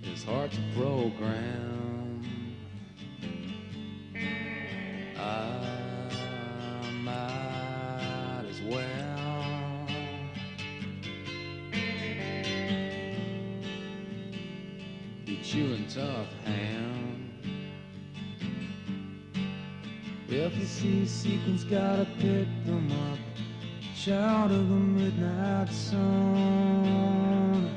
It's hard to program. I might as well. Be chewing tough ham. If you see sequins, gotta pick them up. Shout of the midnight sun.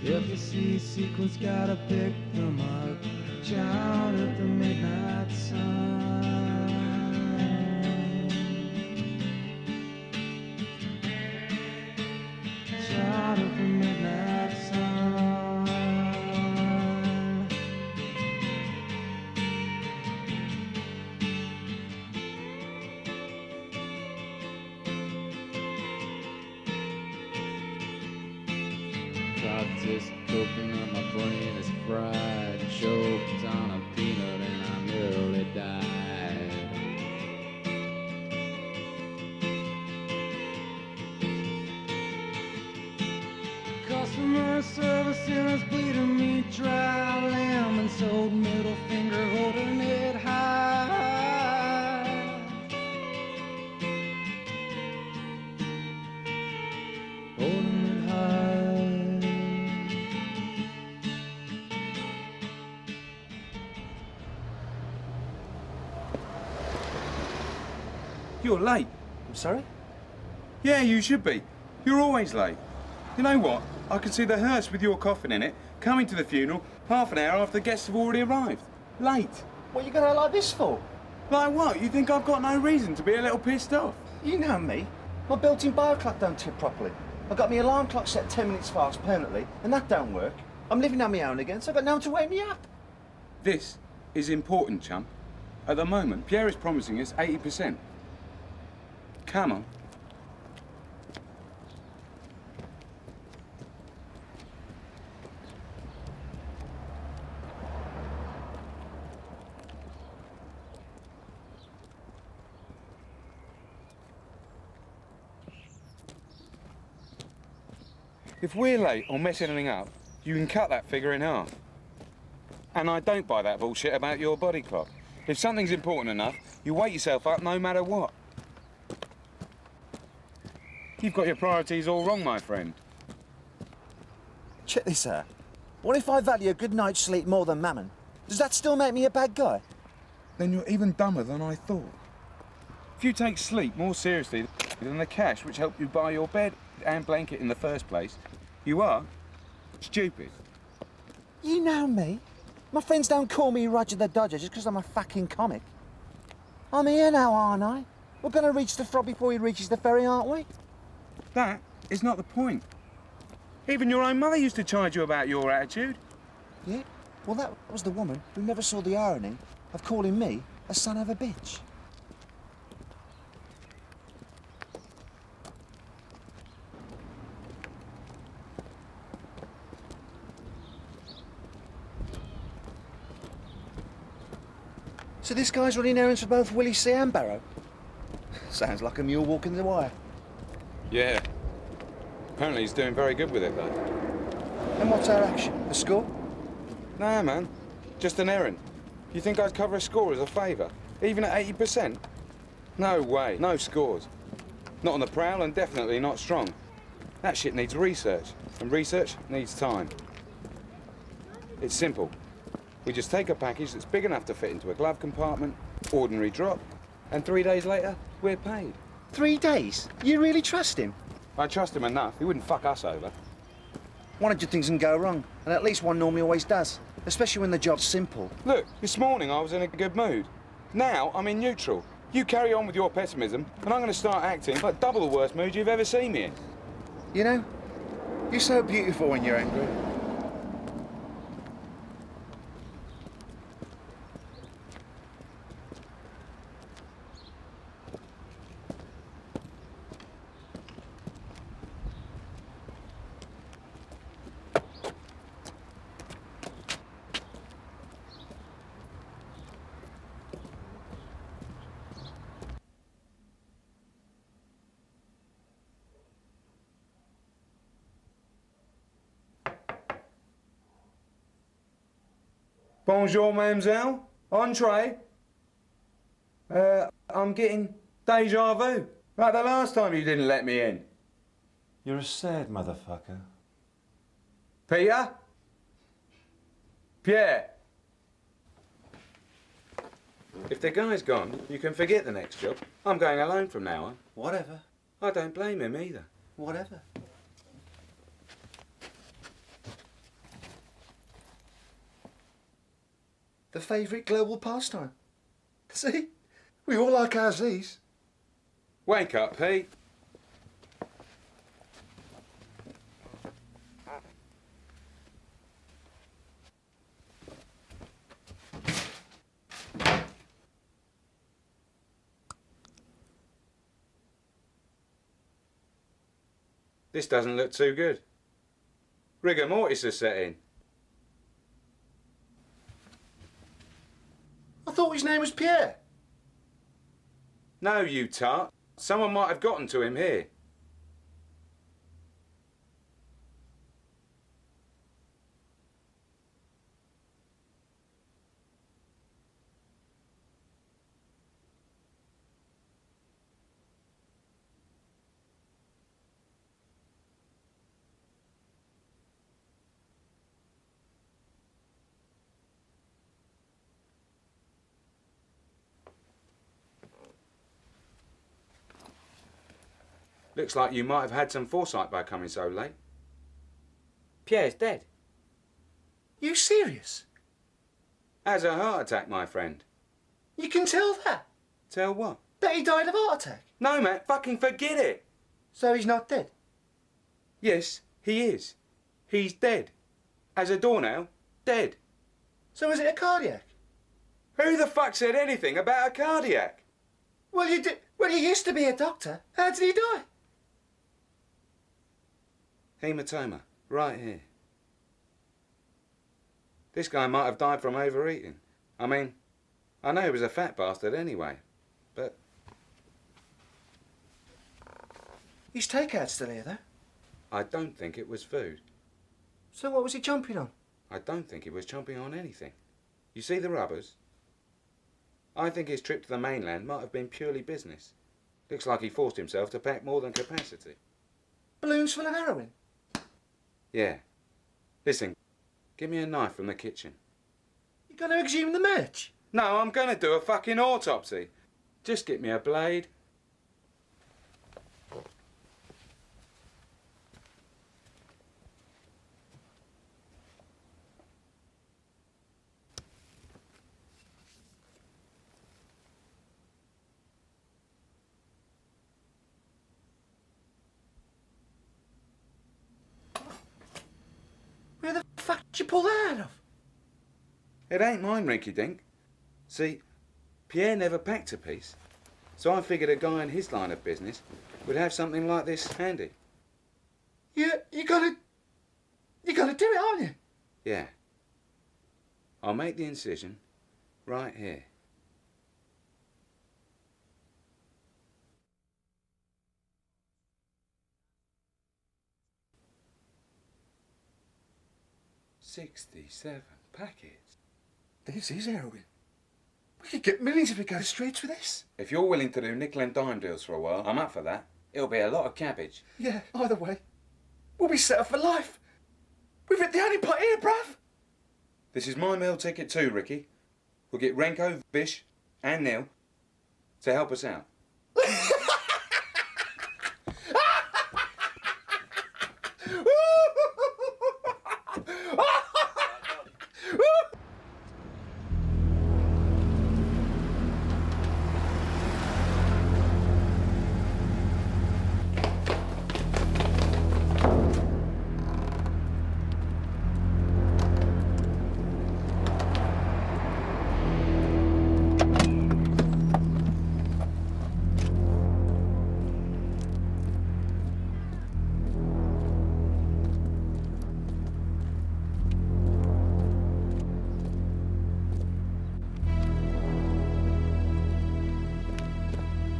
If you see sequins, gotta pick them up. Shout of the midnight sun. Shout of the midnight sun. Practice cooking and my brain is fried. Choked on a peanut and I nearly died. Customer service is bleeding me dry. Lemon sold middle finger holding it high. Holding it high. You're late. I'm sorry? Yeah, you should be. You're always late. You know what? I could see the hearse with your coffin in it coming to the funeral half an hour after the guests have already arrived. Late. What are you going out like this for? Like what? You think I've got no reason to be a little pissed off? You know me. My built-in bar clock don't tick properly. I've got my alarm clock set 10 minutes fast permanently, and that don't work. I'm living on my own again, so I've got no one to wake me up. This is important, chump. At the moment, Pierre is promising us 80%. Come on. If we're late or mess anything up, you can cut that figure in half. And I don't buy that bullshit about your body clock. If something's important enough, you wake yourself up no matter what. You've got your priorities all wrong, my friend. Check this out. What if I value a good night's sleep more than mammon? Does that still make me a bad guy? Then you're even dumber than I thought. If you take sleep more seriously than the cash which helped you buy your bed and blanket in the first place, you are stupid. You know me. My friends don't call me Roger the Dodger just because I'm a fucking comic. I'm here now, aren't I? We're going to reach the frog before he reaches the ferry, aren't we? That is not the point. Even your own mother used to chide you about your attitude. Yeah? Well, that was the woman who never saw the irony of calling me a son of a bitch. So this guy's running errands for both Willie C and Barrow? Sounds like a mule walking the wire. Yeah. Apparently he's doing very good with it, though. And what's our action? A score? Nah, man. Just an errand. You think I'd cover a score as a favour? Even at 80%? No way. No scores. Not on the prowl and definitely not strong. That shit needs research. And research needs time. It's simple. We just take a package that's big enough to fit into a glove compartment, ordinary drop, and 3 days later, we're paid. 3 days? You really trust him? I trust him enough. He wouldn't fuck us over. One of your things can go wrong, and at least one normally always does, especially when the job's simple. Look, this morning I was in a good mood. Now I'm in neutral. You carry on with your pessimism, and I'm going to start acting like double the worst mood you've ever seen me in. You know, you're so beautiful when you're angry. Bonjour, mademoiselle. Entree. I'm getting deja vu. Like the last time you didn't let me in. You're a sad motherfucker. Peter? Pierre? If the guy's gone, you can forget the next job. I'm going alone from now on. Whatever. I don't blame him either. Whatever. The favourite global pastime. See? We all like ours these. Wake up, Pete. This doesn't look too good. Rigor mortis has set in. I thought his name was Pierre. No, you tart. Someone might have gotten to him here. Looks like you might have had some foresight by coming so late. Pierre's dead. You serious? Has a heart attack, my friend. You can tell that? Tell what? That he died of heart attack? No, Matt, fucking forget it. So he's not dead? Yes, he is. He's dead. As a doornail, dead. So is it a cardiac? Who the fuck said anything about a cardiac? Well, you used to be a doctor. How did he die? Hematoma, right here. This guy might have died from overeating. I mean, I know he was a fat bastard anyway, but... His takeout's still here, though. I don't think it was food. So what was he jumping on? I don't think he was chomping on anything. You see the rubbers? I think his trip to the mainland might have been purely business. Looks like he forced himself to pack more than capacity. Balloons full of heroin? Yeah. Listen, give me a knife from the kitchen. You going to exhume the merch? No, I'm going to do a fucking autopsy. Just get me a blade. Where the fuck did you pull that out of? It ain't mine, Rinky Dink. See, Pierre never packed a piece, so I figured a guy in his line of business would have something like this handy. You're gonna do it, aren't you? Yeah. I'll make the incision right here. $67 packets. This is heroin. We could get millions if we go to streets with this. If you're willing to do nickel and dime deals for a while, I'm up for that. It'll be a lot of cabbage. Yeah, either way. We'll be set up for life. We've hit the only pot here, bruv. This is my meal ticket too, Ricky. We'll get Renko, Bish and Neil to help us out.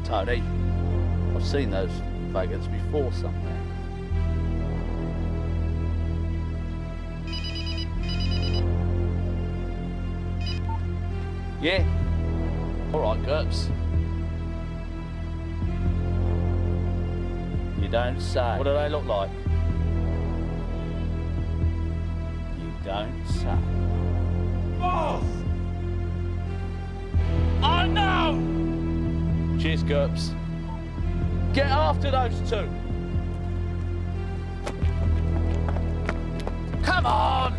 Tony, I've seen those faggots before somewhere. Yeah. All right, GURPS. You don't say. What do they look like? You don't say. Boss! I know! Cheers, GURPS. Get after those two. Come on!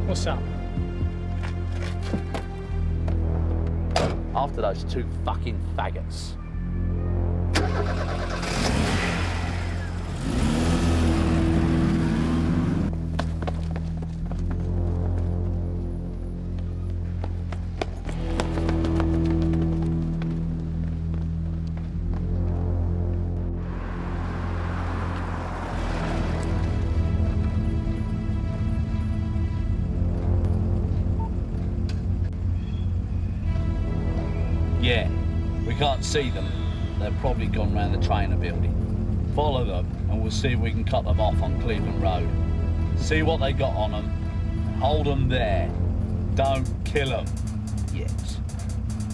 What's up? After those two fucking faggots. Yeah, we can't see them. They've probably gone round the trainer building. Follow them and we'll see if we can cut them off on Cleveland Road. See what they got on them. Hold them there. Don't kill them yet.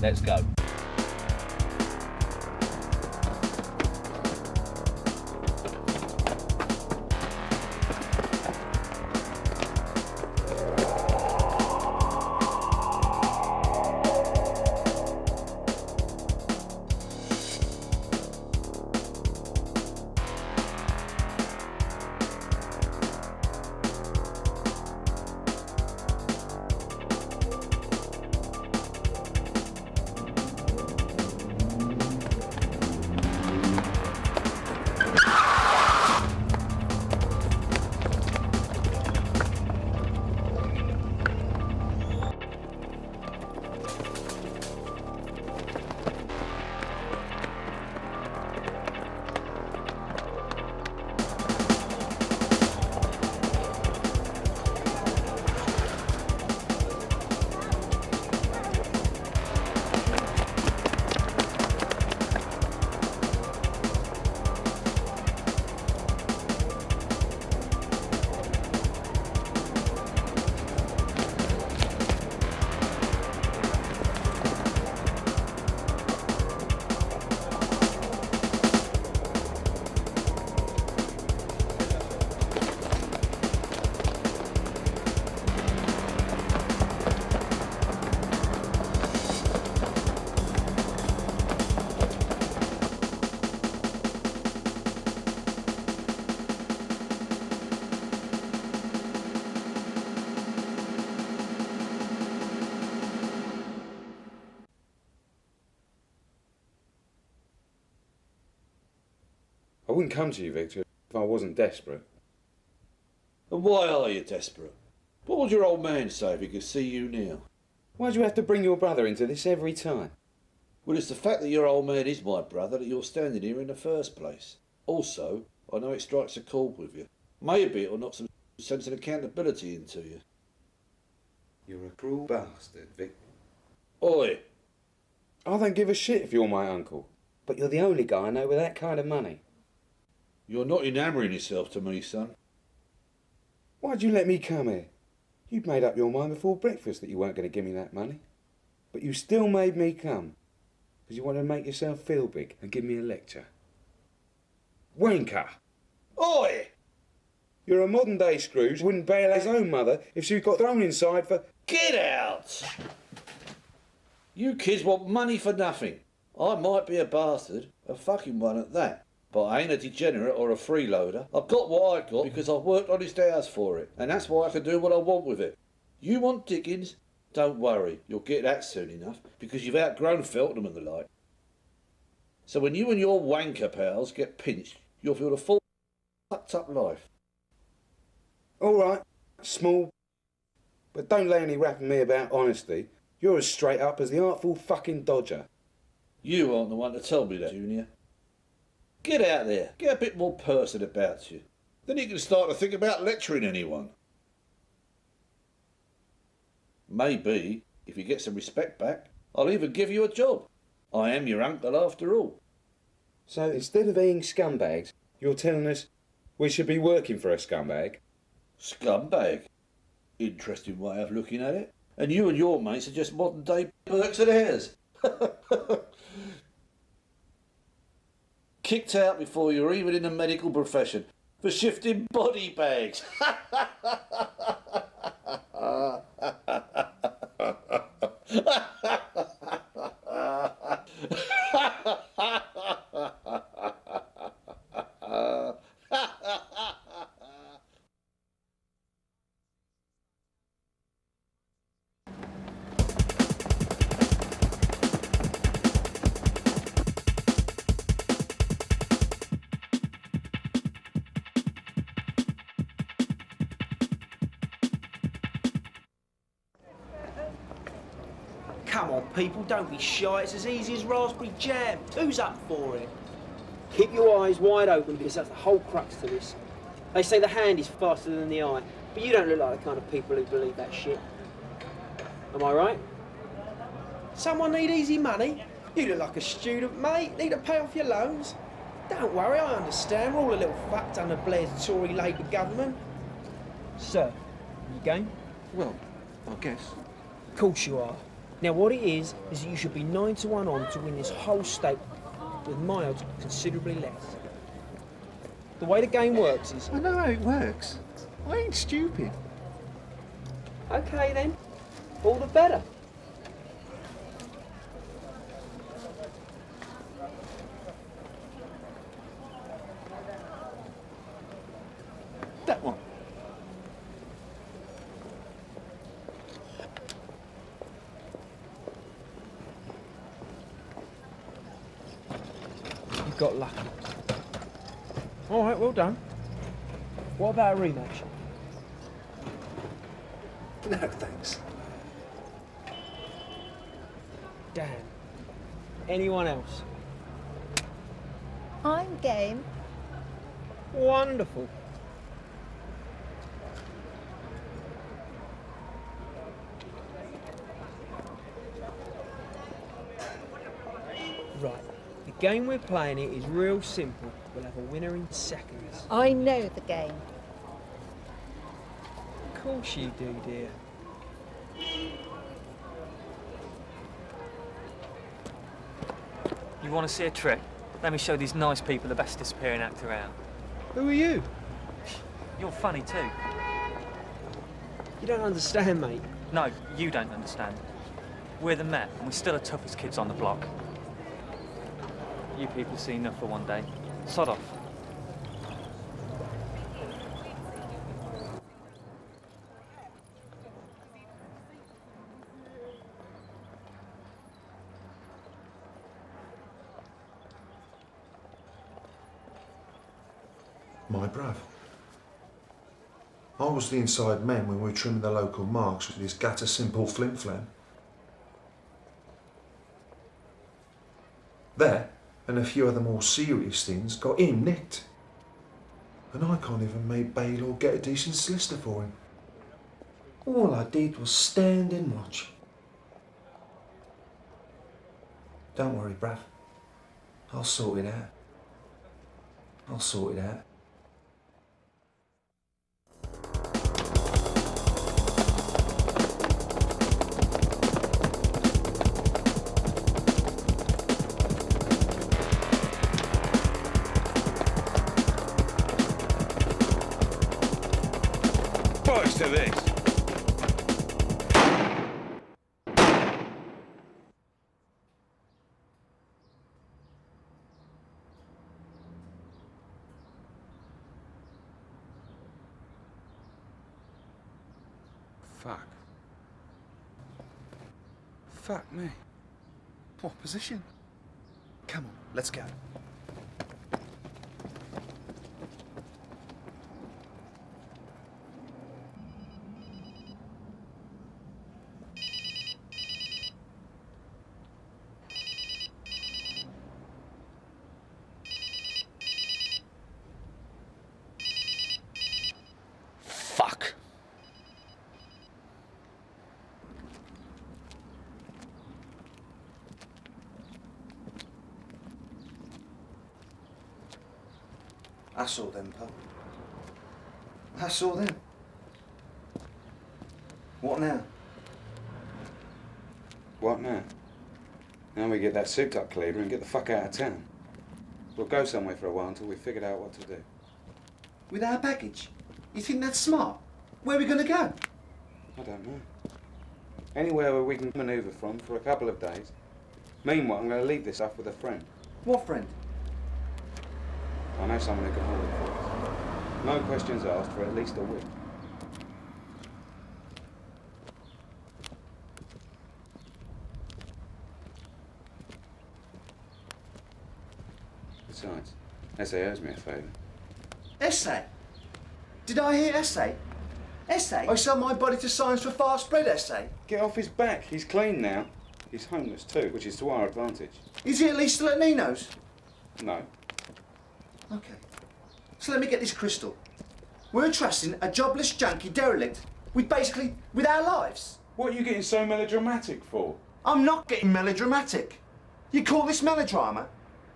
Let's go. I wouldn't come to you, Victor, if I wasn't desperate. And why are you desperate? What would your old man say if he could see you now? Why'd you have to bring your brother into this every time? Well, it's the fact that your old man is my brother that you're standing here in the first place. Also, I know it strikes a chord with you. Maybe it'll knock some sense of accountability into you. You're a cruel bastard, Vic. Oi! I don't give a shit if you're my uncle, but you're the only guy I know with that kind of money. You're not enamouring yourself to me, son. Why'd you let me come here? You'd made up your mind before breakfast that you weren't going to give me that money. But you still made me come, because you wanted to make yourself feel big and give me a lecture. Wanker! Oi! You're a modern day Scrooge who wouldn't bail his own mother if she got thrown inside for... Get out! You kids want money for nothing. I might be a bastard, a fucking one at that. But I ain't a degenerate or a freeloader. I've got what I got because I've worked honest hours for it. And that's why I can do what I want with it. You want diggings? Don't worry, you'll get that soon enough because you've outgrown Feltham and the like. So when you and your wanker pals get pinched, you'll feel the full fucked up life. All right, small. But don't lay any rap on me about honesty. You're as straight up as the artful fucking dodger. You aren't the one to tell me that, Junior. Get out there, get a bit more person about you. Then you can start to think about lecturing anyone. Maybe, if you get some respect back, I'll even give you a job. I am your uncle after all. So instead of being scumbags, you're telling us we should be working for a scumbag? Scumbag? Interesting way of looking at it. And you and your mates are just modern day Burks and Hares. Kicked out before you were even in the medical profession for shifting body bags. Come on, people, don't be shy. It's as easy as raspberry jam. Who's up for it? Keep your eyes wide open because that's the whole crux to this. They say the hand is faster than the eye, but you don't look like the kind of people who believe that shit. Am I right? Someone need easy money? You look like a student, mate. Need to pay off your loans? Don't worry, I understand. We're all a little fucked under Blair's Tory Labour government. Sir, you game? Well, I guess. Of course you are. Now what it is that you should be 9 to 1 on to win this whole stake, with my odds considerably less. The way the game works is... I know how it works. I ain't stupid. Okay then, all the better. That one. You got lucky. All right, well done. What about a rematch? No, thanks. Damn. Anyone else? I'm game. Wonderful. Right. The game we're playing here is real simple. We'll have a winner in seconds. I know the game. Of course you do, dear. You want to see a trick? Let me show these nice people the best disappearing act around. Who are you? You're funny too. You don't understand, mate. No, you don't understand. We're the Met, and we're still the toughest kids on the block. You people see enough for one day. Sod off. My bruv. I was the inside man when we were trimming the local marks with this gutter simple flim-flam. That, and a few other more serious things, got him nicked. And I can't even make bail or get a decent solicitor for him. All I did was stand and watch. Don't worry, bruv. I'll sort it out. I'll sort it out. Bollocks to this. Fuck. Fuck me. What position? Come on, let's go. Fuck. I saw them, pal. I saw them. What now? What now? Now we get that souped-up cleaver and get the fuck out of town. We'll go somewhere for a while until we've figured out what to do. With our baggage? You think that's smart? Where are we going to go? I don't know. Anywhere where we can manoeuvre from for a couple of days. Meanwhile, I'm going to leave this stuff with a friend. What friend? I know someone who can hold it for us. No questions asked for at least a week. Besides, S.A. owes me a favour. Essay? Did I hear essay? Essay? I sell my body to science for fast bread, essay. Get off his back. He's clean now. He's homeless too, which is to our advantage. Is he at least still at Nino's? No. Okay. So let me get this crystal. We're trusting a jobless junkie derelict with our lives. What are you getting so melodramatic for? I'm not getting melodramatic. You call this melodrama?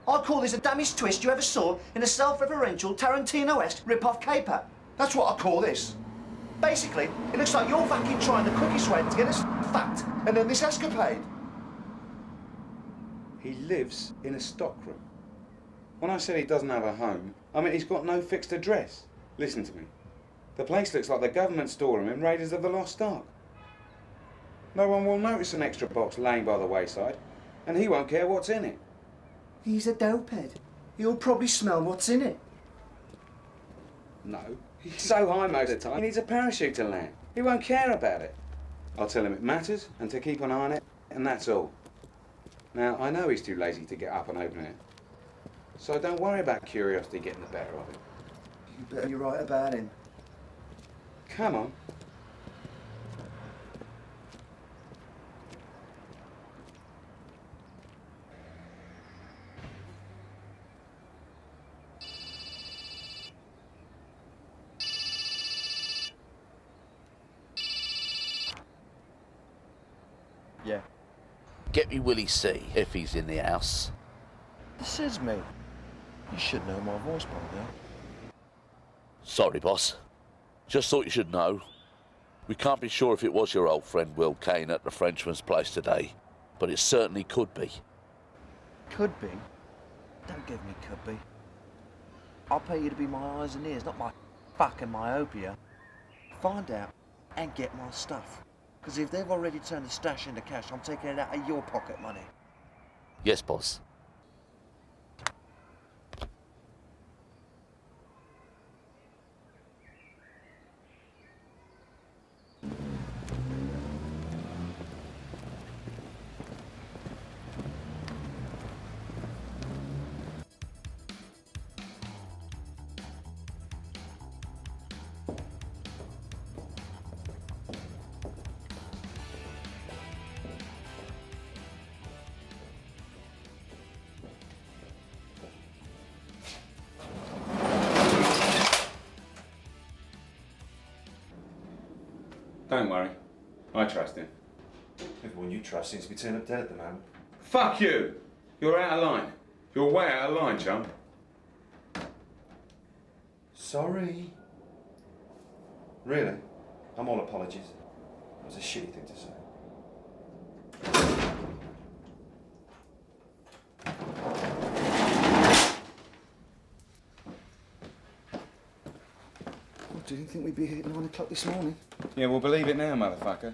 I call this the dumbest twist you ever saw in a self-referential Tarantino-esque rip-off caper. That's what I call this. Basically, it looks like you're fucking trying the quickest way to get us fucked and then this escapade. He lives in a stockroom. When I said he doesn't have a home, I mean he's got no fixed address. Listen to me. The place looks like the government storeroom in Raiders of the Lost Ark. No one will notice an extra box laying by the wayside, and he won't care what's in it. He's a dopehead. He'll probably smell what's in it. No. He's so high most of the time, he needs a parachute to land. He won't care about it. I'll tell him it matters and to keep an eye on it, and that's all. Now, I know he's too lazy to get up and open it. So don't worry about curiosity getting the better of him. You better be right about him. Come on. Yeah. Get me Willie C if he's in the house. This is me. You should know my voice by now. Sorry, boss. Just thought you should know. We can't be sure if it was your old friend Will Kane at the Frenchman's place today, but it certainly could be. Could be? Don't give me could be. I'll pay you to be my eyes and ears, not my fucking myopia. Find out and get my stuff. Because if they've already turned the stash into cash, I'm taking it out of your pocket money. Yes, boss. Don't worry. I trust him. Everyone you trust seems to be turning up dead at the moment. Fuck you! You're out of line. You're way out of line, chum. Sorry. Really? I'm all apologies. It was a shitty thing to say. Didn't think we'd be here at 9 o'clock this morning. Yeah, well, believe it now, motherfucker.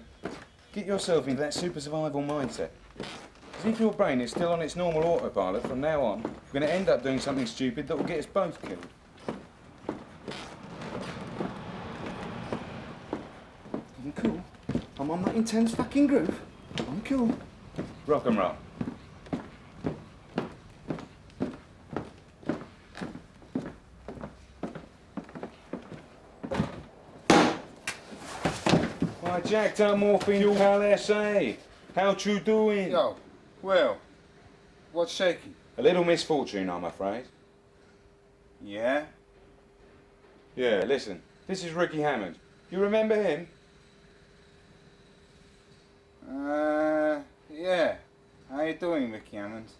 Get yourself into that super survival mindset. As if your brain is still on its normal autopilot from now on, you're going to end up doing something stupid that will get us both killed. I'm cool. I'm on that intense fucking groove. I'm cool. Rock and roll. I jacked up morphine, pal SA. How you doing? Yo, Will, what's shaking? A little misfortune, I'm afraid. Yeah? Yeah, listen. This is Ricky Hammond. You remember him? Yeah. How you doing, Ricky Hammond?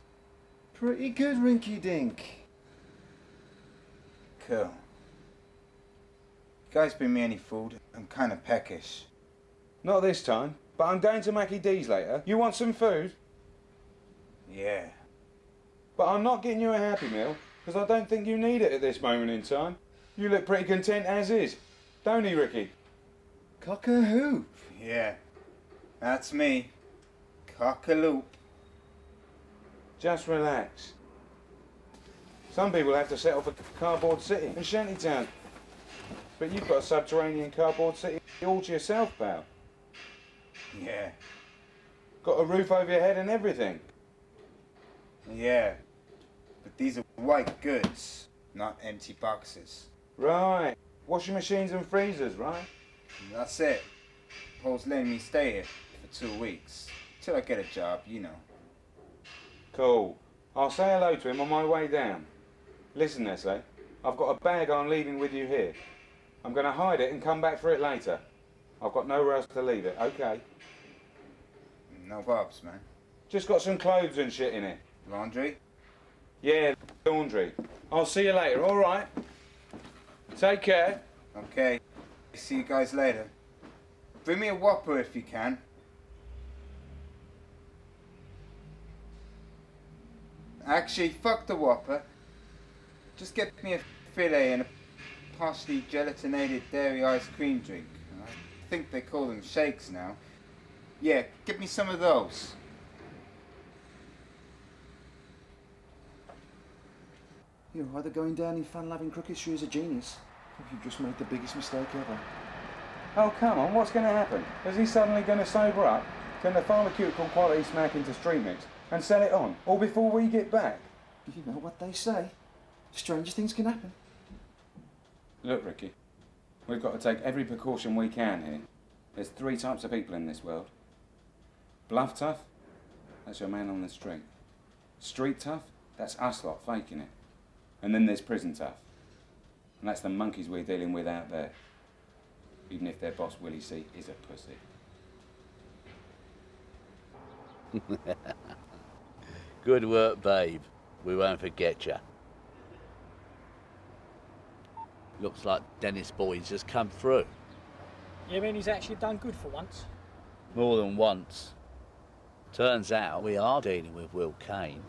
Pretty good, Rinky Dink. Cool. You guys bring me any food? I'm kind of peckish. Not this time. But I'm going to Mackie D's later. You want some food? Yeah. But I'm not getting you a Happy Meal, because I don't think you need it at this moment in time. You look pretty content as is. Don't you, Ricky? Cock-a-hoop. Yeah. That's me. Cock-a-loop. Just relax. Some people have to set off a cardboard city in Shantytown. But you've got a subterranean cardboard city all to yourself, pal. Yeah. Got a roof over your head and everything. Yeah. But these are white goods, not empty boxes. Right. Washing machines and freezers, right? And that's it. Paul's letting me stay here for 2 weeks. Till I get a job, you know. Cool. I'll say hello to him on my way down. Listen, Nestle, I've got a bag I'm leaving with you here. I'm going to hide it and come back for it later. I've got nowhere else to leave it, okay? No bobs, man. Just got some clothes and shit in it. Laundry? Yeah, laundry. I'll see you later, all right? Take care. Okay. See you guys later. Bring me a Whopper if you can. Actually, fuck the Whopper. Just get me a fillet and a partially gelatinated dairy ice cream drink. I think they call them shakes now. Yeah, get me some of those. You're either going down in fun-loving crooked shoe as a genius, or you've just made the biggest mistake ever. Oh, come on, what's going to happen? Is he suddenly going to sober up, turn the pharmaceutical quality smack into street mix, and sell it on, all before we get back? You know what they say. Stranger things can happen. Look, Ricky, we've got to take every precaution we can here. There's 3 types of people in this world. Bluff tough, that's your man on the street. Street tough, that's us lot faking it. And then there's prison tough. And that's the monkeys we're dealing with out there. Even if their boss, Willie C, is a pussy. Good work, babe. We won't forget you. Looks like Dennis Boyd's just come through. You mean he's actually done good for once? More than once. Turns out we are dealing with Will Kane.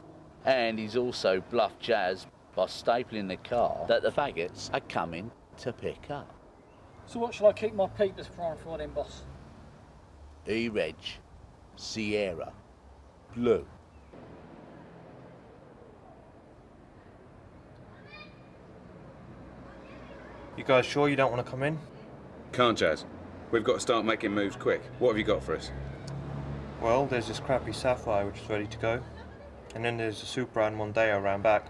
And he's also bluffed Jazz by stapling the car that the faggots are coming to pick up. So what shall I keep my peepers frying for then, boss? E-Reg, Sierra, Blue. You guys sure you don't want to come in? Can't, Jazz. We've got to start making moves quick. What have you got for us? Well, there's this crappy Sapphire which is ready to go. And then there's the Supra and Mondeo around back.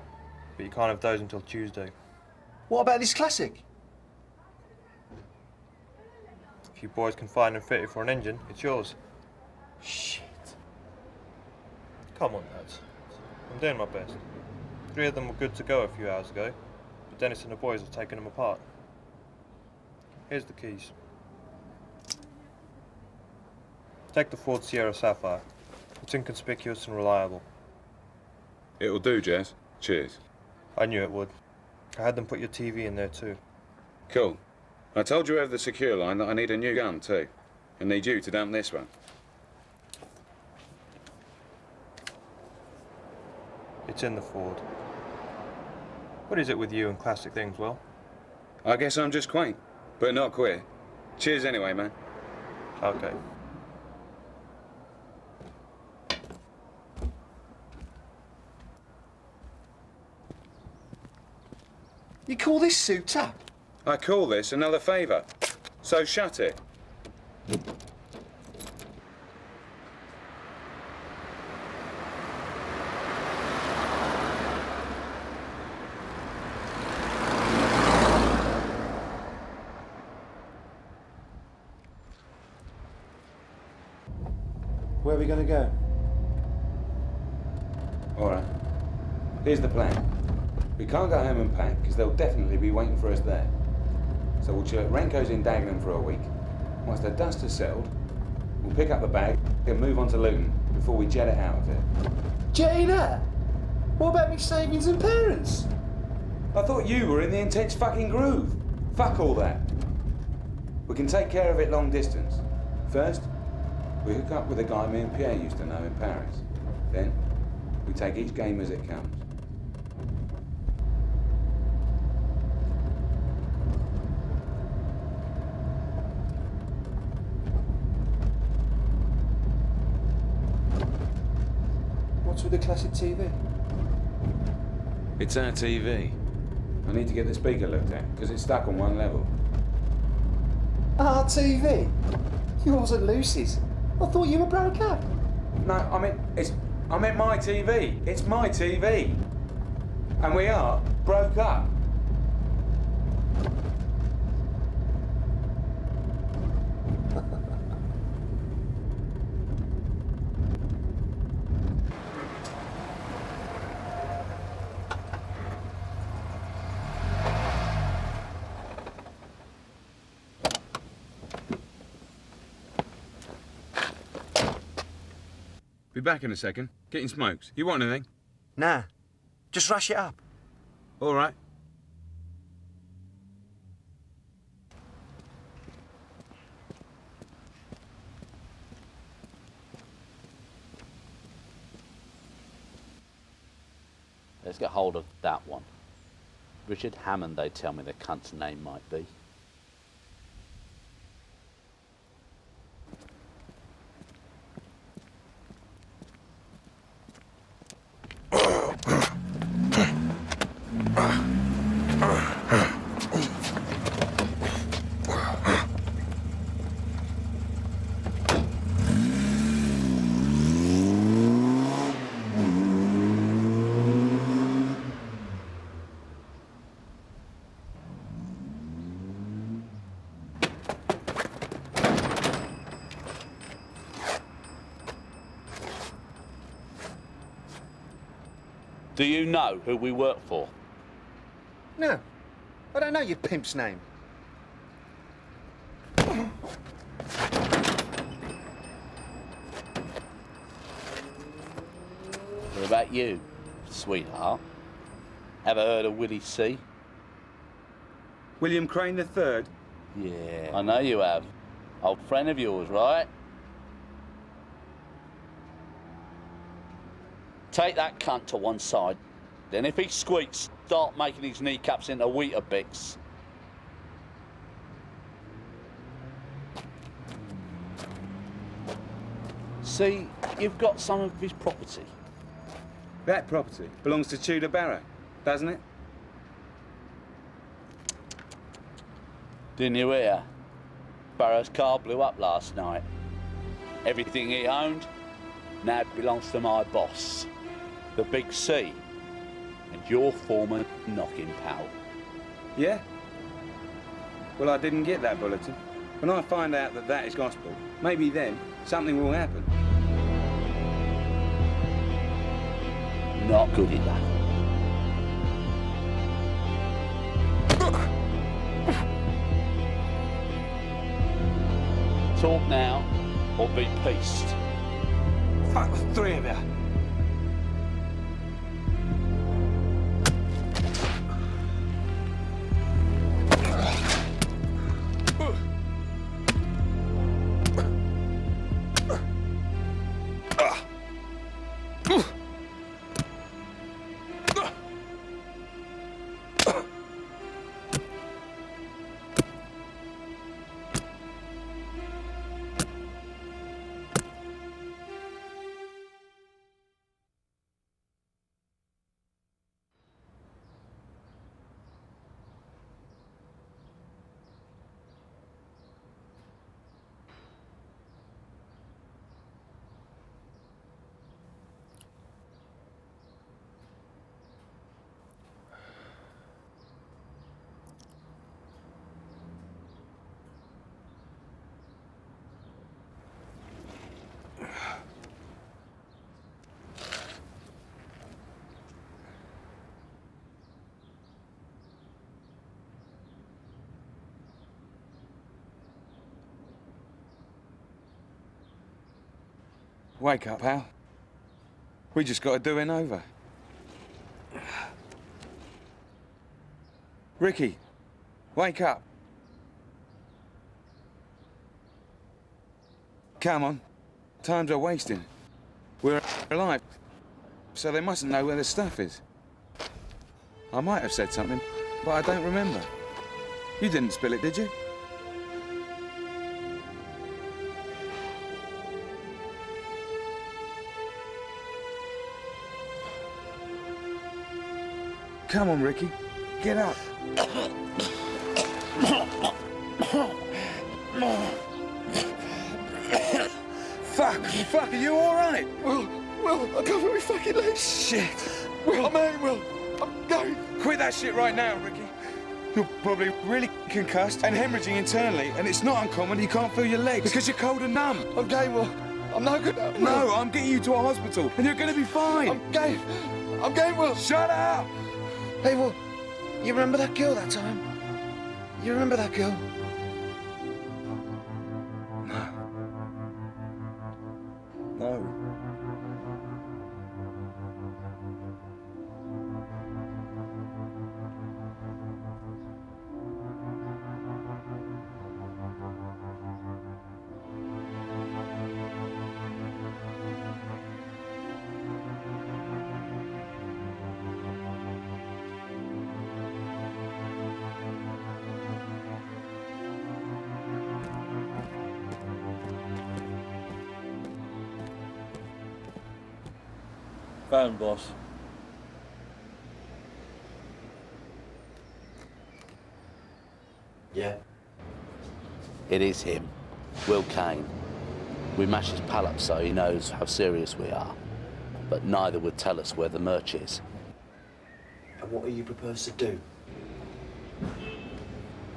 But you can't have those until Tuesday. What about this classic? If you boys can find and fit it for an engine, it's yours. Shit. Come on, lads. I'm doing my best. 3 of them were good to go a few hours ago, but Dennis and the boys have taken them apart. Here's the keys. Take the Ford Sierra Sapphire. It's inconspicuous and reliable. It'll do, Jazz. Cheers. I knew it would. I had them put your TV in there too. Cool. I told you over the secure line that I need a new gun too. And need you to dump this one. It's in the Ford. What is it with you and classic things, Will? I guess I'm just quaint, but not queer. Cheers anyway, man. Okay. You call this suit up? I call this another favour. So shut it. Where are we going to go? All right. Here's the plan. We can't go home and pack, because they'll definitely be waiting for us there. So we'll chill at Renko's in Dagenham for a week. Once the dust has settled, we'll pick up the bag and move on to Luton before we jet it out of here. Jetting out? What about me savings and parents? I thought you were in the intense fucking groove. Fuck all that. We can take care of it long distance. First, We hook up with a guy me and Pierre used to know in Paris. Then, we take each game as it comes. What's with the classic TV? It's our TV. I need to get the speaker looked at, because it's stuck on one level. Our TV? Yours and Lucy's? I thought you were broke up. No, I meant my TV. It's my TV. And we are broke up. Be back in a second. Getting smokes. You want anything? Nah, just rush it up. All right. Let's get hold of that one. Richard Hammond, they tell me the cunt's name might be. Do you know who we work for? No, I don't know your pimp's name. What about you, sweetheart? Ever heard of Willie C? William Crane III? Yeah, I know you have. Old friend of yours, right? Take that cunt to one side. Then if he squeaks, start making his kneecaps into Weetabix. See, you've got some of his property. That property belongs to Tudor Barrow, doesn't it? Didn't you hear? Barrow's car blew up last night. Everything he owned now belongs to my boss, the Big C, and your former knocking pal. Yeah? Well, I didn't get that bulletin. When I find out that that is gospel, maybe then something will happen. Not good enough. Talk now, or be pieced. Fuck the three of you. Wake up, pal. We just got a doing over. Ricky, wake up. Come on, Times are wasting. We're alive, so they mustn't know where the stuff is. I might have said something, but I don't remember. You didn't spill it, did you? Come on, Ricky. Get up. Fuck, are you all right? Will, I can't feel my fucking legs. Shit. Will, I'm going. Quit that shit right now, Ricky. You're probably really concussed and hemorrhaging internally, and it's not uncommon you can't feel your legs because you're cold and numb. I'm game, Will. I'm no good now. No, I'm getting you to a hospital, and you're gonna be fine. I'm game, Will. Shut up! Hey, Will, you remember that girl that time? You remember that girl? No. Phone, boss. Yeah? It is him, Will Kane. We mash his pal up so he knows how serious we are, but neither would tell us where the merch is. And what are you proposed to do?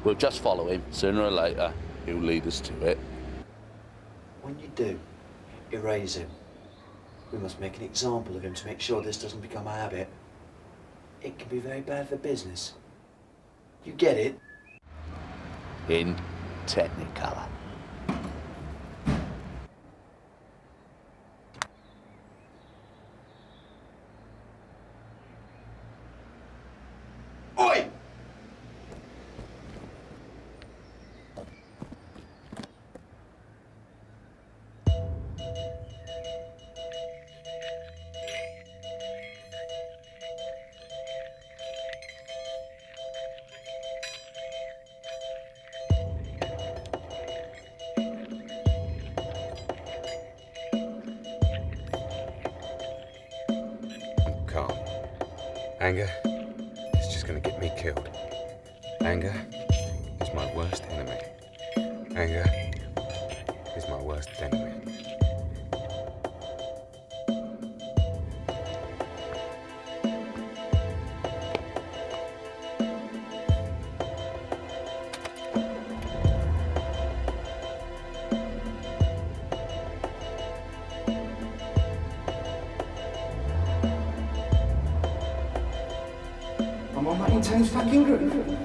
We'll just follow him. Sooner or later, he'll lead us to it. When you do, erase him. We must make an example of him to make sure this doesn't become a habit. It can be very bad for business. You get it? In Technicolor. Oi! Calm. Anger is just gonna get me killed. Anger is my worst enemy. Anger is my worst enemy. I'm on my intense fucking groove.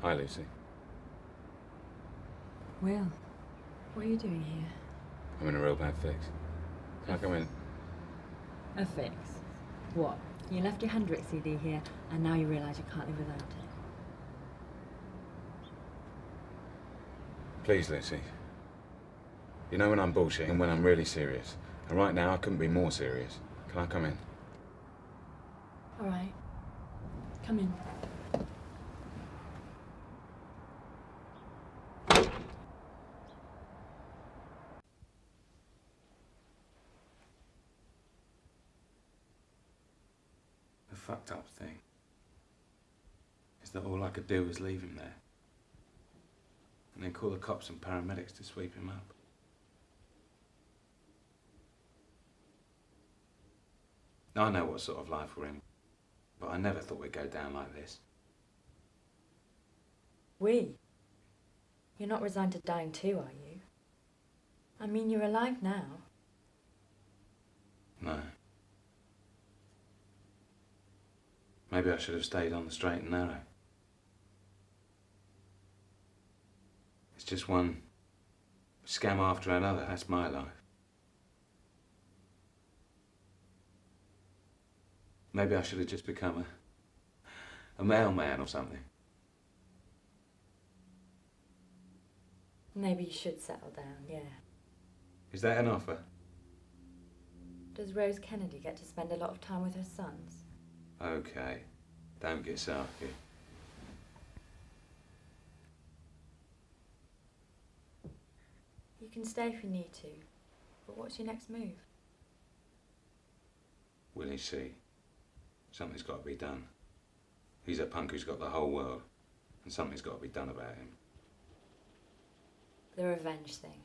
Hi, Lucy. Will, what are you doing here? I'm in a real bad fix. Can I come in? A fix? What? You left your Hendrix CD here, and now you realise you can't live without it. Please, Lucy. You know when I'm bullshitting and when I'm really serious. And right now, I couldn't be more serious. Can I come in? All right. Come in. The fucked up thing is that all I could do was leave him there. And then call the cops and paramedics to sweep him up. I know what sort of life we're in, but I never thought we'd go down like this. We? You're not resigned to dying too, are you? I mean, you're alive now. No. Maybe I should have stayed on the straight and narrow. It's just one scam after another. That's my life. Maybe I should have just become a mailman or something. Maybe you should settle down, yeah. Is that an offer? Does Rose Kennedy get to spend a lot of time with her sons? Okay. Don't get sarky. You can stay if you need to, but what's your next move? Will he see? Something's got to be done. He's a punk who's got the whole world, and something's got to be done about him. The revenge thing.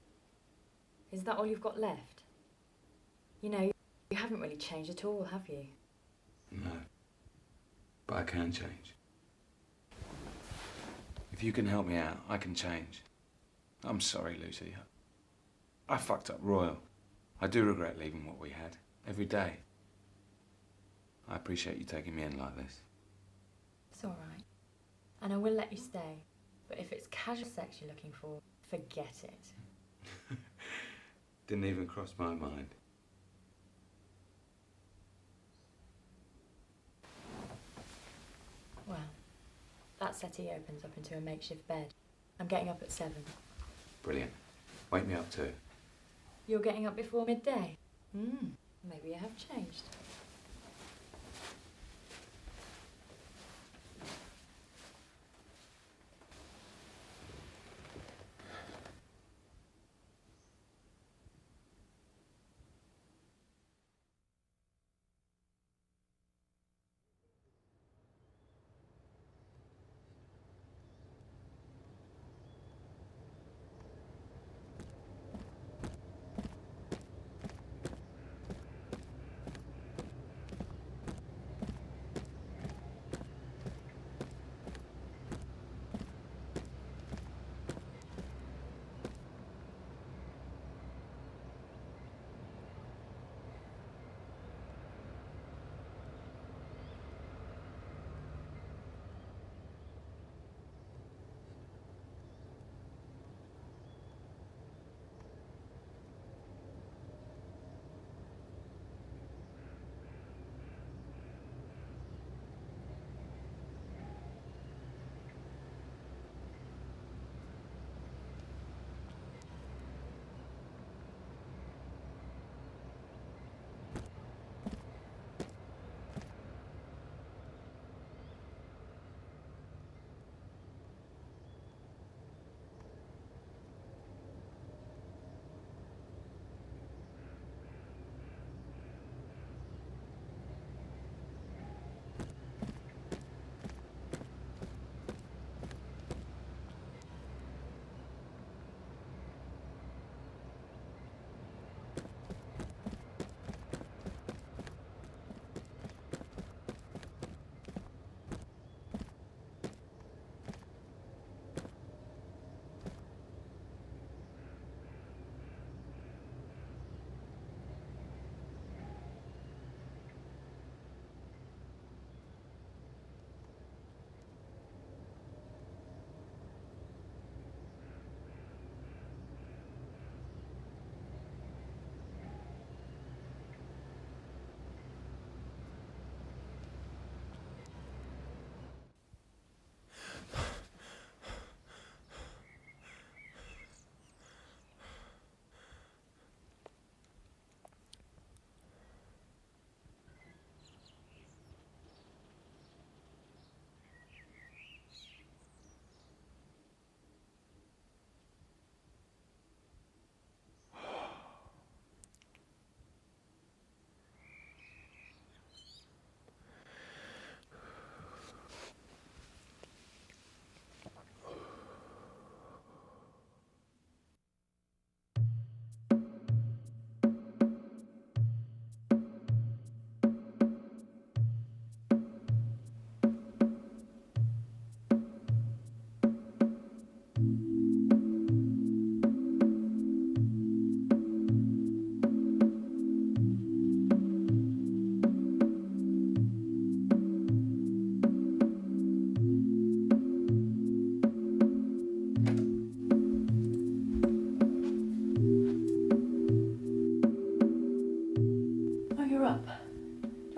Is that all you've got left? You know, you haven't really changed at all, have you? No. But I can change. If you can help me out, I can change. I'm sorry, Lucy. I fucked up royal. I do regret leaving what we had. Every day. I appreciate you taking me in like this. It's all right. And I will let you stay. But if it's casual sex you're looking for, forget it. Didn't even cross my mind. Well, that settee opens up into a makeshift bed. I'm getting up at 7. Brilliant. Wake me up too. You're getting up before midday? Maybe you have changed.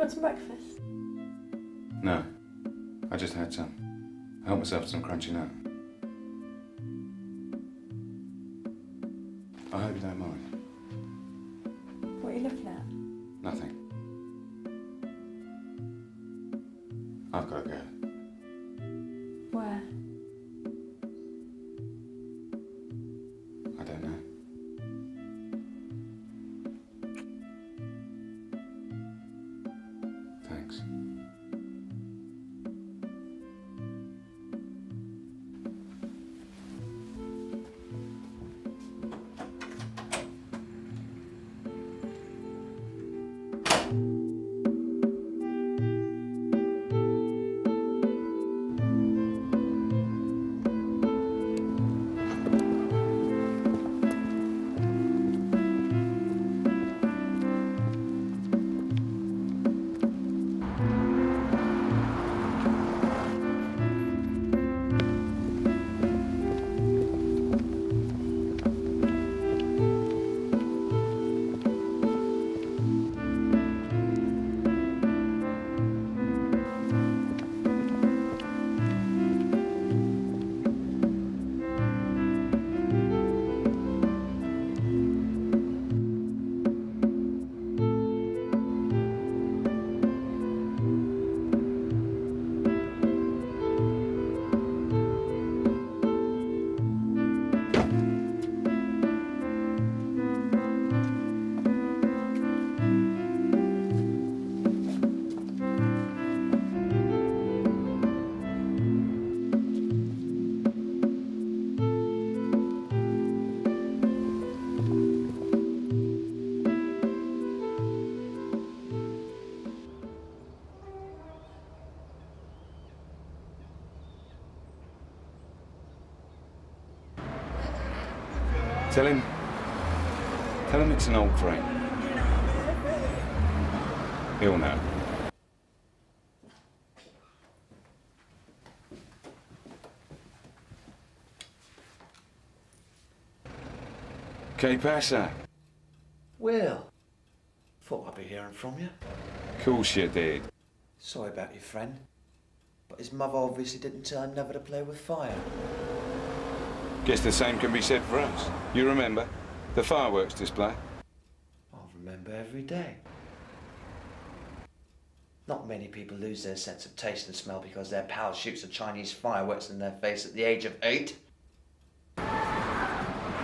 want some breakfast? No. I just had some. I helped myself to some crunchy nut. I hope you don't mind. What are you looking at? Nothing. I've got to go. Where? I don't know. Thanks. Tell him it's an old friend. He'll know. ¿Qué pasa? Will. Thought I'd be hearing from you. Course you did. Sorry about your friend. But his mother obviously didn't tell him never to play with fire. Guess the same can be said for us. You remember? The fireworks display? I'll remember every day. Not many people lose their sense of taste and smell because their pal shoots a Chinese fireworks in their face at the age of 8.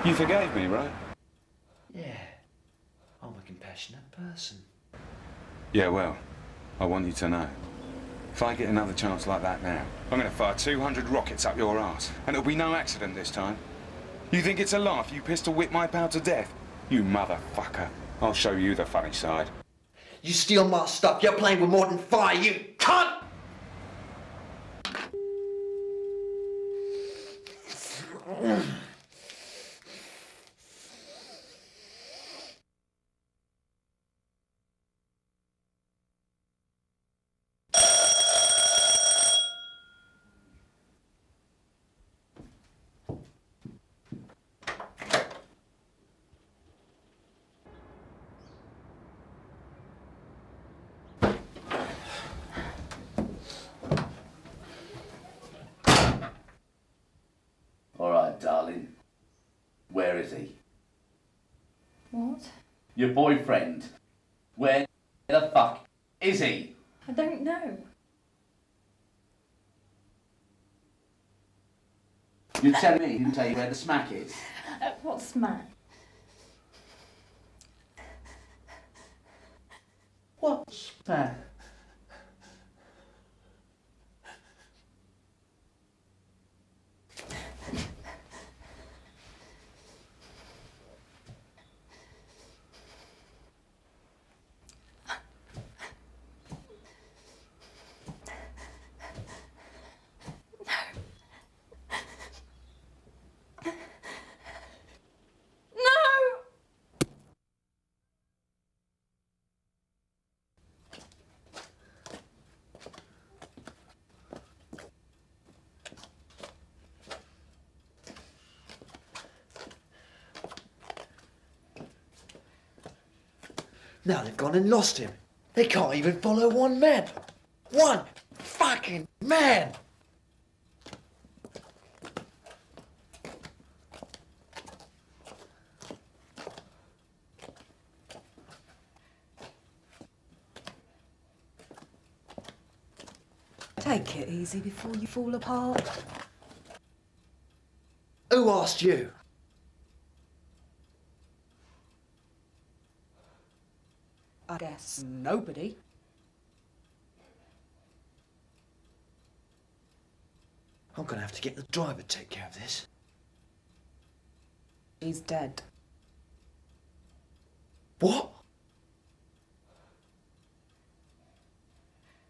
You forgave me, right? Yeah. I'm a compassionate person. Yeah, well, I want you to know. If I get another chance like that now, I'm going to fire 200 rockets up your arse. And it'll be no accident this time. You think it's a laugh you pistol whip my pal to death? You motherfucker. I'll show you the funny side. You steal my stuff, you're playing with more than fire, you cunt! All right, darling. Where is he? What? Your boyfriend. Where the fuck is he? I don't know. You tell me he didn't tell you where the smack is. What smack? What smack? Now they've gone and lost him. They can't even follow one man. One fucking man! Take it easy before you fall apart. Who asked you? I guess nobody. I'm gonna have to get the driver to take care of this. He's dead. What?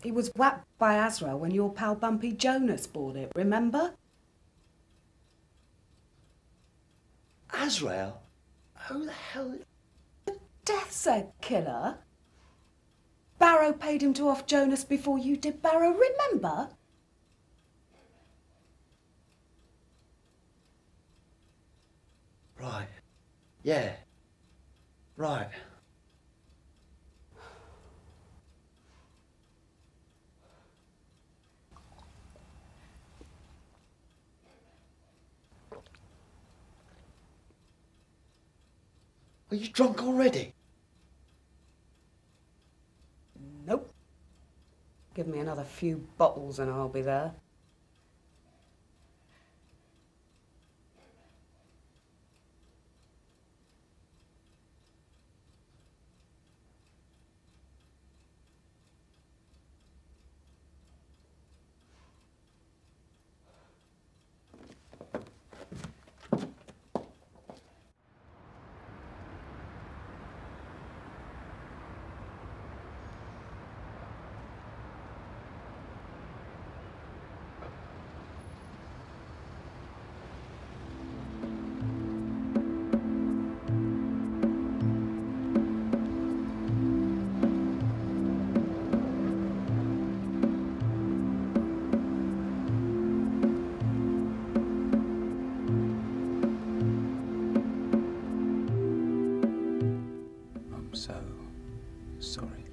He was whacked by Azrael when your pal Bumpy Jonas bought it, remember? Azrael? Who the hell? Death's Head killer. Barrow paid him to off Jonas before you did, Barrow, remember? Right. Yeah. Right. Are you drunk already? Nope. Give me another few bottles and I'll be there. So sorry.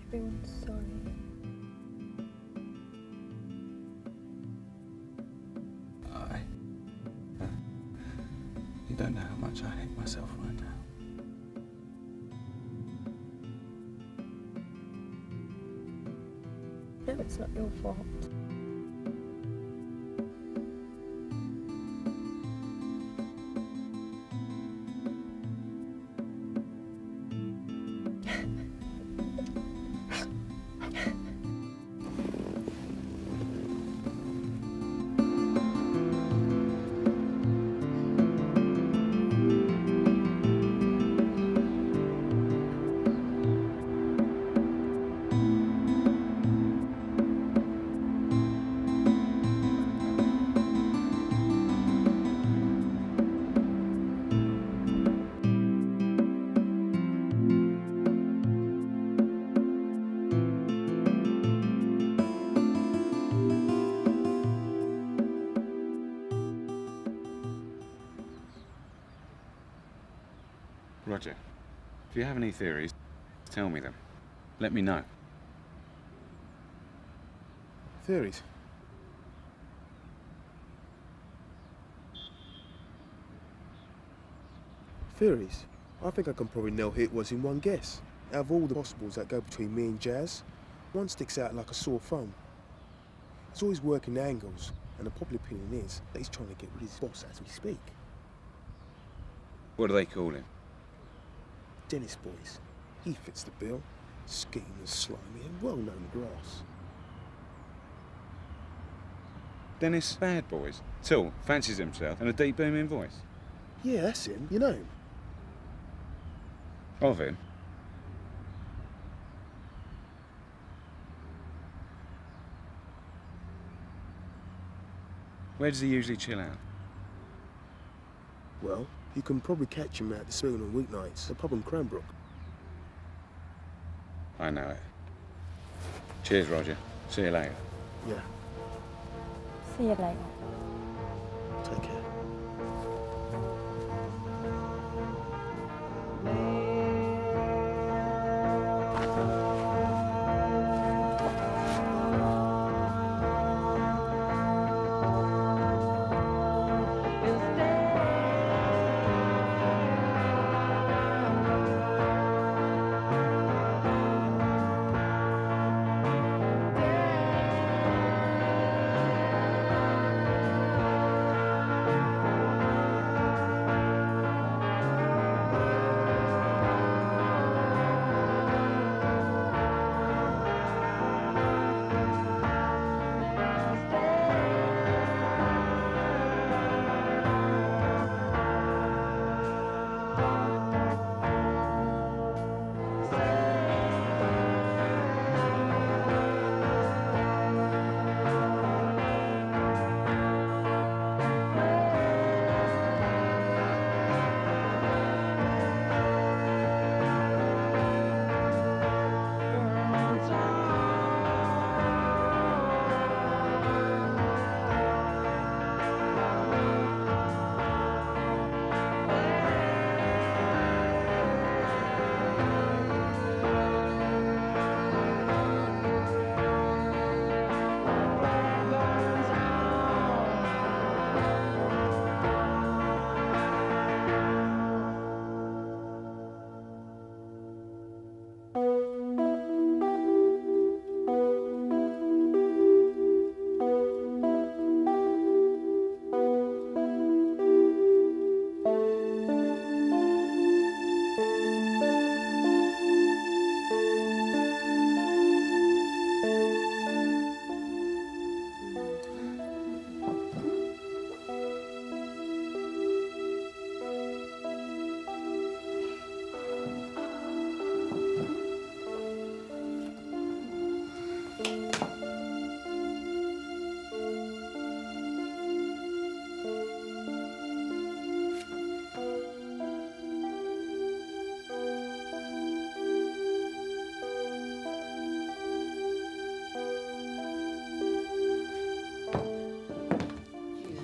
Everyone's sorry. You don't know how much I hate myself right now. No, it's not your fault. Roger, if you have any theories, tell me them. Let me know. Theories? Theories? I think I can probably nail who it was in one guess. Out of all the possibles that go between me and Jazz, one sticks out like a sore thumb. He's always working angles, and the popular opinion is that he's trying to get rid of his boss as we speak. What do they call him? Dennis boys. He fits the bill. Scheme and slimy and well-known grass. Dennis Bad Boys. Tall, fancies himself, and a deep booming voice. Yeah, that's him. You know him. Of him? Where does he usually chill out? Well, you can probably catch him at the Saloon on weeknights, the pub in Cranbrook. I know it. Cheers, Roger. See you later. Yeah. See you later. Take care.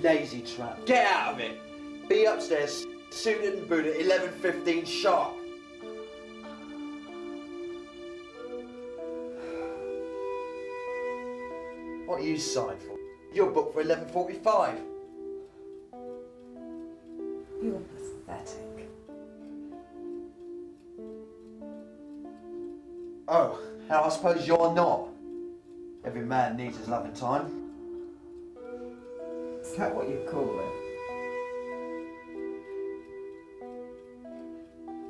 lazy tramp. Get out of it. Be upstairs, suited and booted, 11:15 sharp. What are you signed for? You're booked for 11:45. You're pathetic. Oh, and I suppose you're not. Every man needs his loving time. Is that what you call it?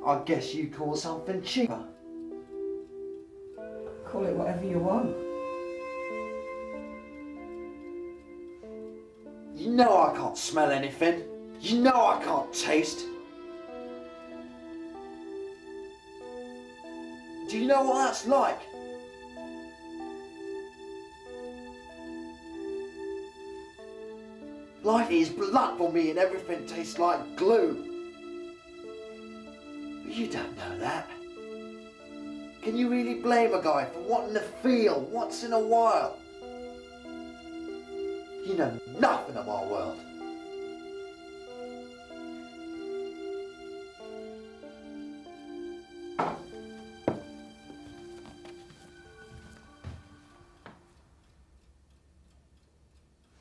I guess you call something cheaper. Call it whatever you want. You know I can't smell anything. You know I can't taste. Do you know what that's like? Life is blood for me and everything tastes like glue. But you don't know that. Can you really blame a guy for wanting to feel once in a while? You know nothing of our world.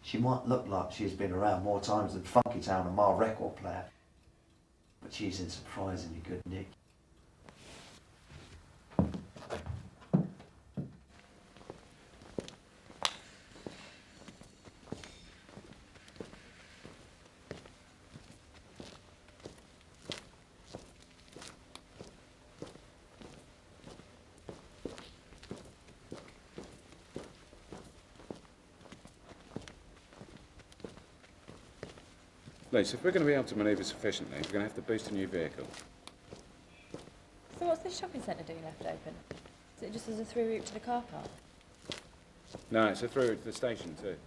She might look like she's been around more times than Funky Town and my record player, but she's in surprisingly good nick. Luce, if we're going to be able to manoeuvre sufficiently, we're going to have to boost a new vehicle. So what's this shopping centre doing left open? Is it just as a through route to the car park? No, it's a through route to the station too.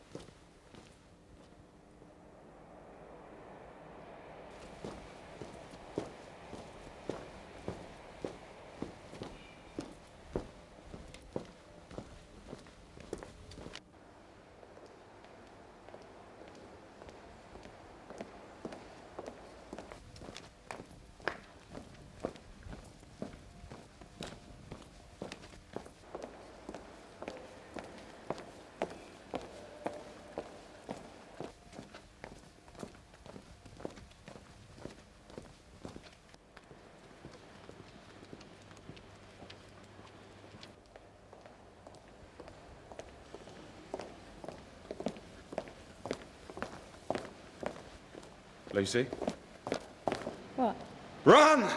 Lucy? What? Run!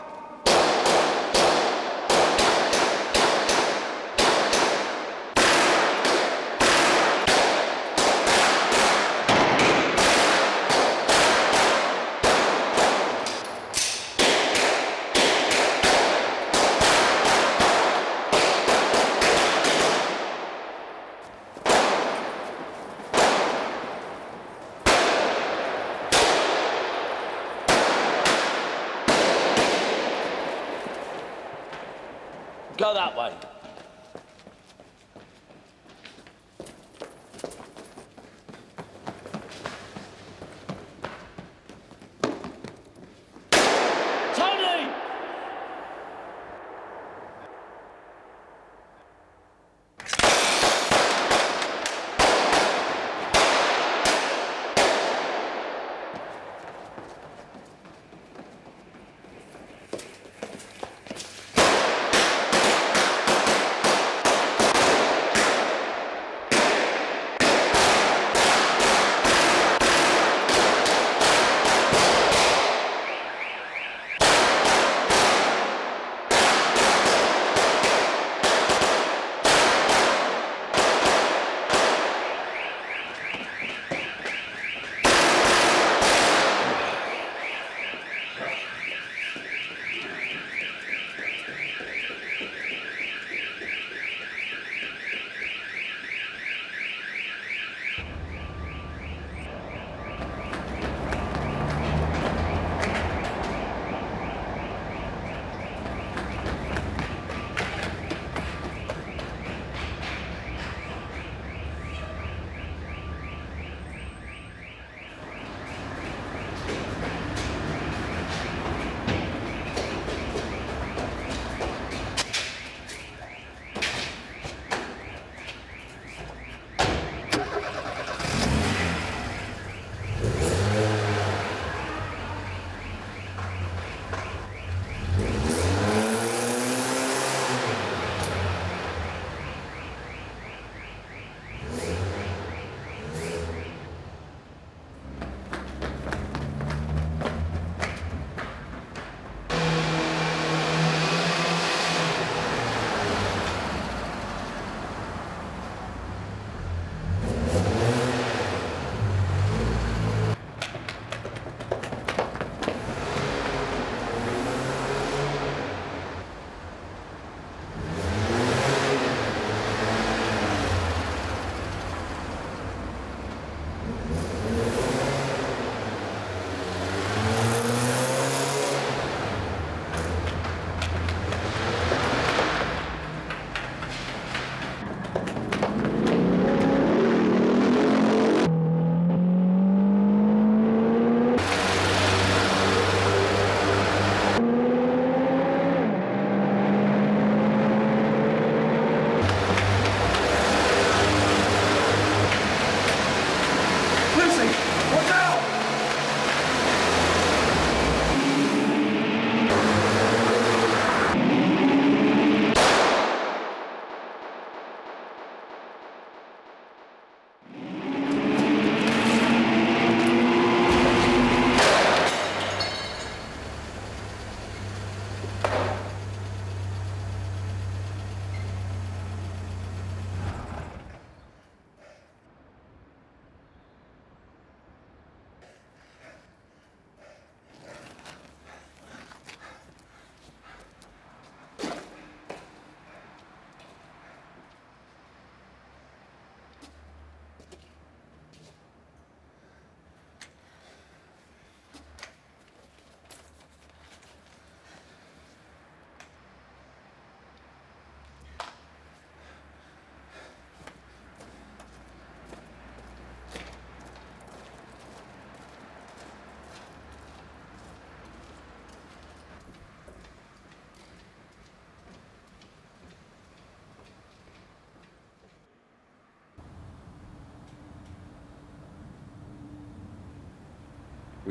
Go that way. Tony!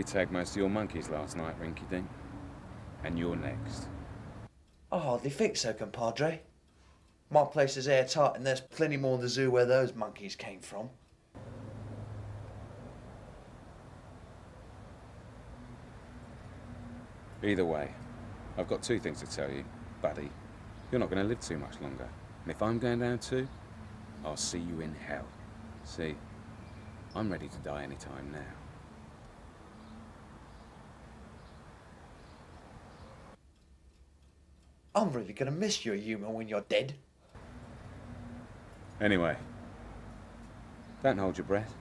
We tagged most of your monkeys last night, Rinky Dink. And you're next. I hardly think so, compadre. My place is airtight and there's plenty more in the zoo where those monkeys came from. Either way, I've got two things to tell you. Buddy, you're not going to live too much longer. And if I'm going down too, I'll see you in hell. See, I'm ready to die any time now. I'm really gonna miss you, human, when you're dead. Anyway, don't hold your breath.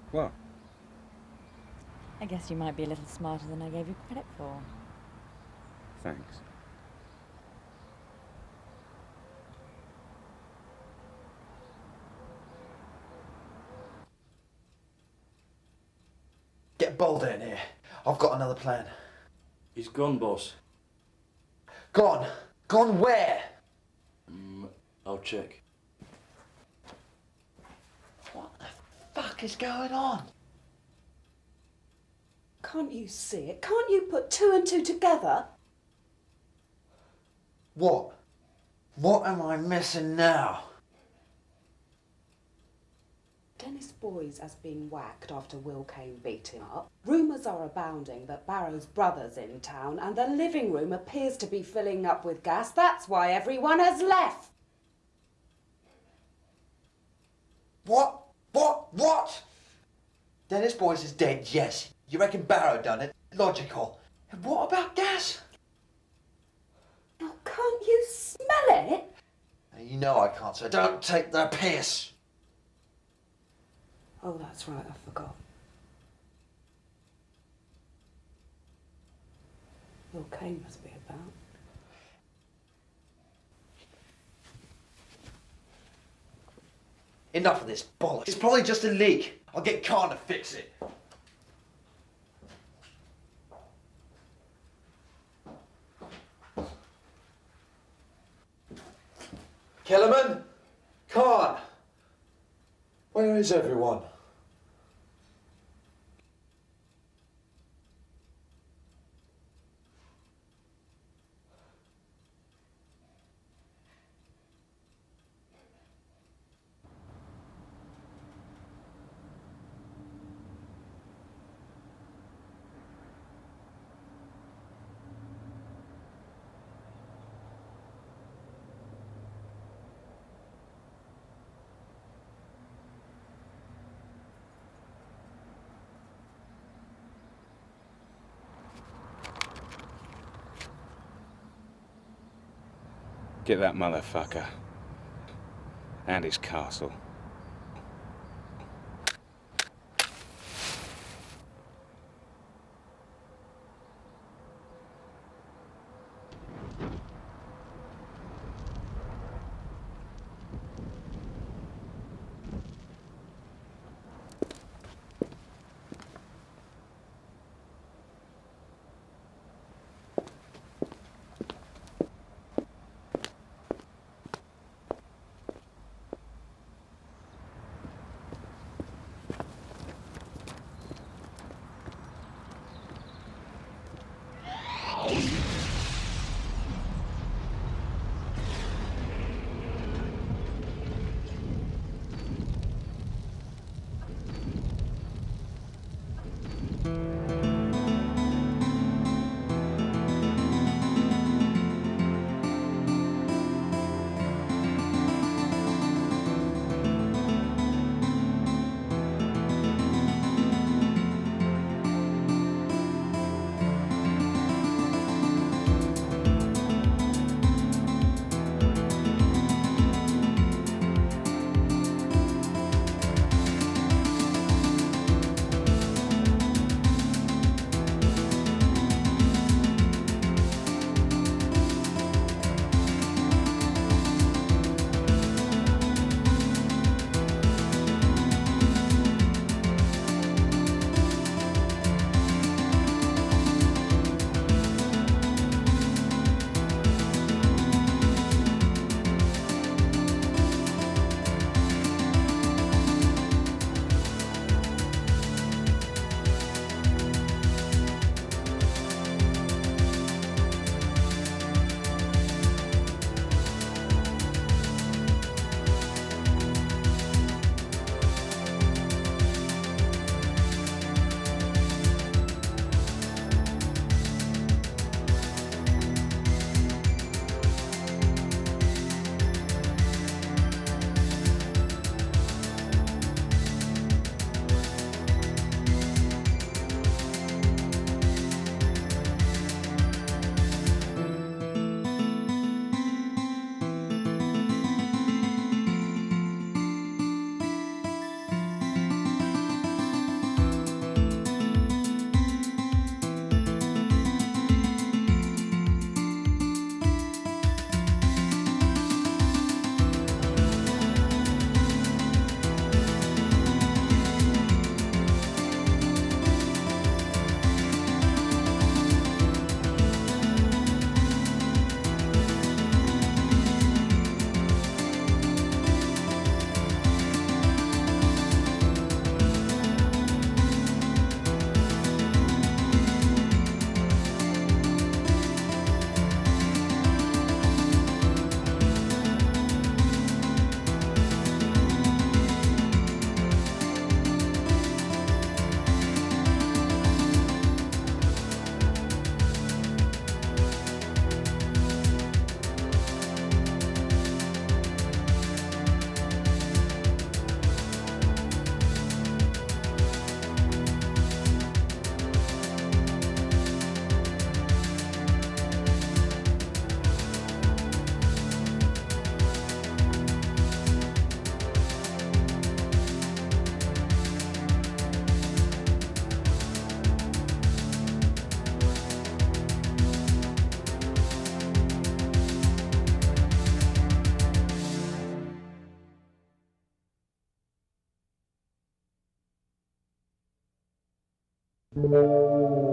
What? I guess you might be a little smarter than I gave you credit for. Thanks. Get Boulder in here. I've got another plan. He's gone, boss. Gone? Gone where? I'll check. What the fuck is going on? Can't you see it? Can't you put two and two together? What? What am I missing now? Dennis Boys has been whacked after Will Kane beat him up. Rumours are abounding that Barrow's brother's in town and the living room appears to be filling up with gas. That's why everyone has left. What? What? Dennis Boys is dead, yes. You reckon Barrow done it? Logical. And what about gas? Oh, can't you smell it? You know I can't, so don't take the piss. Oh, that's right, I forgot. Will Kane must be about. Enough of this bollocks. It's probably just a leak. I'll get Khan to fix it. Kellerman? Khan? Where is everyone? Get that motherfucker. And his castle. Thank